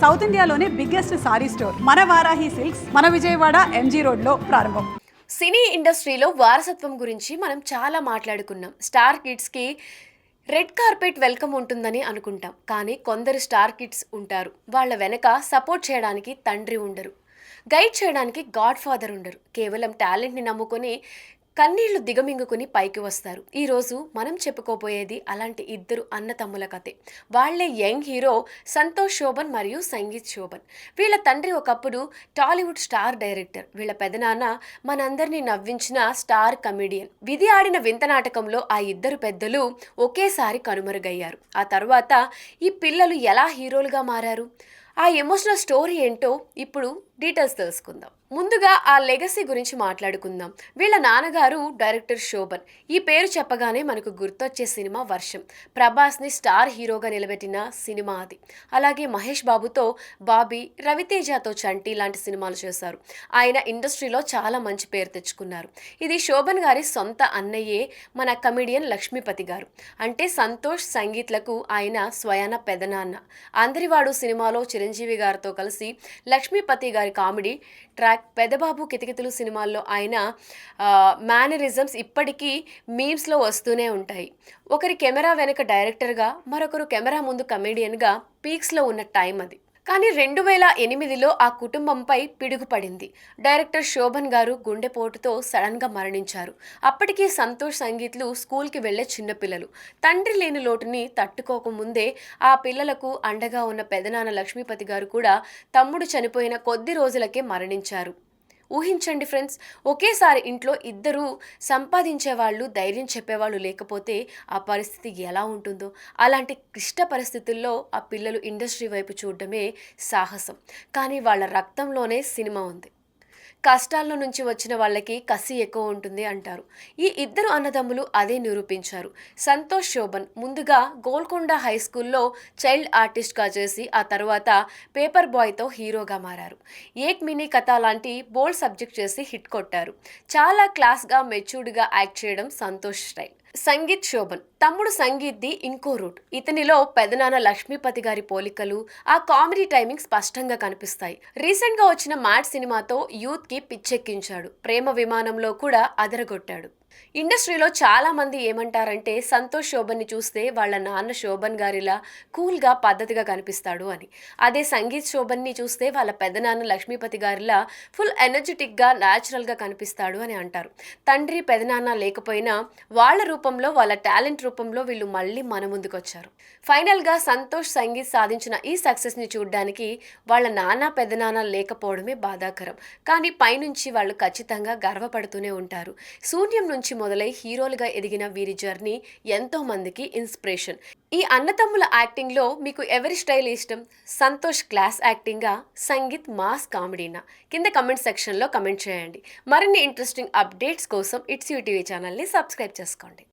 South ఇండియాలోనే biggest sorry store మన Varahi silks మన విజయవాడ ఎంజీ రోడ్లో ప్రారంభం. సినీ ఇండస్ట్రీలో వారసత్వం గురించి మనం చాలా మాట్లాడుకున్నాం. స్టార్ కిడ్స్కి రెడ్ కార్పెట్ వెల్కమ్ ఉంటుందని అనుకుంటాం, కానీ కొందరు స్టార్ కిడ్స్ ఉంటారు, వాళ్ళ వెనక సపోర్ట్ చేయడానికి తండ్రి ఉండరు, గైడ్ చేయడానికి గాడ్ ఫాదర్ ఉండరు, కేవలం టాలెంట్ని నమ్ముకొని కన్నీళ్లు దిగమింగుకుని పైకి వస్తారు. ఈరోజు మనం చెప్పుకోబోయేది అలాంటి ఇద్దరు అన్నతమ్ముల కథే. వాళ్లే యంగ్ హీరో సంతోష్ శోభన్ మరియు సంగీత్ శోభన్. వీళ్ళ తండ్రి ఒకప్పుడు టాలీవుడ్ స్టార్ డైరెక్టర్, వీళ్ళ పెదనాన్న మనందరినీ నవ్వించిన స్టార్ కమెడియన్. విధి ఆడిన వింత నాటకంలో ఆ ఇద్దరు పెద్దలు ఒకేసారి కనుమరుగయ్యారు. ఆ తర్వాత ఈ పిల్లలు ఎలా హీరోలుగా మారారు, ఆ ఎమోషనల్ స్టోరీ ఏంటో ఇప్పుడు డీటెయిల్స్ తెలుసుకుందాం. ముందుగా ఆ లెగసీ గురించి మాట్లాడుకుందాం. వీళ్ళ నాన్నగారు డైరెక్టర్ శోభన్. ఈ పేరు చెప్పగానే మనకు గుర్తొచ్చే సినిమా వర్షం. ప్రభాస్ని స్టార్ హీరోగా నిలబెట్టిన సినిమా అది. అలాగే మహేష్ బాబుతో బాబీ, రవితేజతో చంటి లాంటి సినిమాలు చేశారు. ఆయన ఇండస్ట్రీలో చాలా మంచి పేరు తెచ్చుకున్నారు. ఇది శోభన్ గారి సొంత అన్నయ్యే, మన కమెడియన్ లక్ష్మీపతి గారు. అంటే సంతోష్ సంగీత్లకు ఆయన స్వయాన పెదనాన్న. అందరివాడు సినిమాలో చిరంజీవి గారితో కలిసి లక్ష్మీపతి గారి కామెడీ ట్రాక్, పెదబాబు కితకితలు సినిమాల్లో ఆయన మేనరిజమ్స్ ఇప్పటికీ మీమ్స్లో వస్తూనే ఉంటాయి. ఒకరి కెమెరా వెనక డైరెక్టర్గా, మరొకరు కెమెరా ముందు కమెడియన్గా పీక్స్లో ఉన్న టైం అది. కానీ 2008లో ఆ కుటుంబంపై పిడుగుపడింది. డైరెక్టర్ శోభన్ గారు గుండెపోటుతో సడన్గా మరణించారు. అప్పటికీ సంతోష్ సంగీత్లు స్కూల్కి వెళ్లే చిన్నపిల్లలు. తండ్రి లేని లోటుని తట్టుకోకముందే ఆ పిల్లలకు అండగా ఉన్న పెదనాన్న లక్ష్మీపతి గారు కూడా తమ్ముడు చనిపోయిన కొద్ది రోజులకే మరణించారు. ఊహించండి ఫ్రెండ్స్, ఒకేసారి ఇంట్లో ఇద్దరు సంపాదించేవాళ్ళు, ధైర్యం చెప్పేవాళ్ళు లేకపోతే ఆ పరిస్థితి ఎలా ఉంటుందో. అలాంటి క్లిష్ట పరిస్థితుల్లో ఆ పిల్లలు ఇండస్ట్రీ వైపు చూడడమే సాహసం. కానీ వాళ్ళ రక్తంలోనే సినిమా ఉంది. కష్టాల నుంచి వచ్చిన వాళ్ళకి కసి ఎక్కువ ఉంటుంది అంటారు. ఈ ఇద్దరు అన్నదమ్ములు అదే నిరూపించారు. సంతోష్ శోభన్ ముందుగా గోల్కొండ హై స్కూల్లో చైల్డ్ ఆర్టిస్ట్గా చేసి ఆ తర్వాత పేపర్ బాయ్తో హీరోగా మారారు. ఏక్ మినీ కథ లాంటి బోల్డ్ సబ్జెక్ట్ చేసి హిట్ కొట్టారు. చాలా క్లాస్గా, మెచ్యూర్డ్గా యాక్ట్ చేయడం సంతోష్ స్టైల్. సంగీత్ శోభన్ తమ్ముడు సంగీత్ది ఇంకో రూట్. ఇతనిలో పెదనాన్న లక్ష్మీపతి గారి పోలికలు, ఆ కామెడీ టైమింగ్ స్పష్టంగా కనిపిస్తాయి. రీసెంట్గా వచ్చిన మ్యాట్ సినిమాతో యూత్కి పిచ్చెక్కించాడు. ప్రేమ విమానంలో కూడా అదరగొట్టాడు. ఇండస్ట్రీలో చాలా మంది ఏమంటారంటే సంతోష్ శోభన్ని చూస్తే వాళ్ళ నాన్న శోభన్ గారిలా కూల్గా, పద్ధతిగా కనిపిస్తాడు అని. అదే సంగీత్ శోభన్ని చూస్తే వాళ్ళ పెదనాన్న లక్ష్మీపతి గారిలా ఫుల్ ఎనర్జెటిక్గా, న్యాచురల్గా కనిపిస్తాడు అని అంటారు. తండ్రి పెదనాన్న లేకపోయినా వాళ్ళ రూపంలో, వాళ్ళ టాలెంట్ రూపంలో వీళ్ళు మళ్ళీ మన ముందుకు వచ్చారు. ఫైనల్గా సంతోష్ సంగీత్ సాధించిన ఈ సక్సెస్ని చూడడానికి వాళ్ళ నాన్న పెదనాన్న లేకపోవడమే బాధాకరం. కానీ పైనుంచి వాళ్ళు ఖచ్చితంగా గర్వపడుతూనే ఉంటారు. శూన్యం నుంచి మొదలై హీరోలుగా ఎదిగిన వీరి జర్నీ ఎంతో మందికి ఇన్స్పిరేషన్. ఈ అన్నతమ్ముల యాక్టింగ్లో మీకు ఎవరి స్టైల్ ఇష్టం? సంతోష్ క్లాస్ యాక్టింగా, సంగీత్ మాస్ కామెడీనా? కింద కమెంట్ సెక్షన్లో కమెంట్ చేయండి. మరిన్ని ఇంట్రెస్టింగ్ అప్డేట్స్ కోసం ఇట్స్ యూ టీవీ ఛానల్ని సబ్స్క్రైబ్ చేసుకోండి.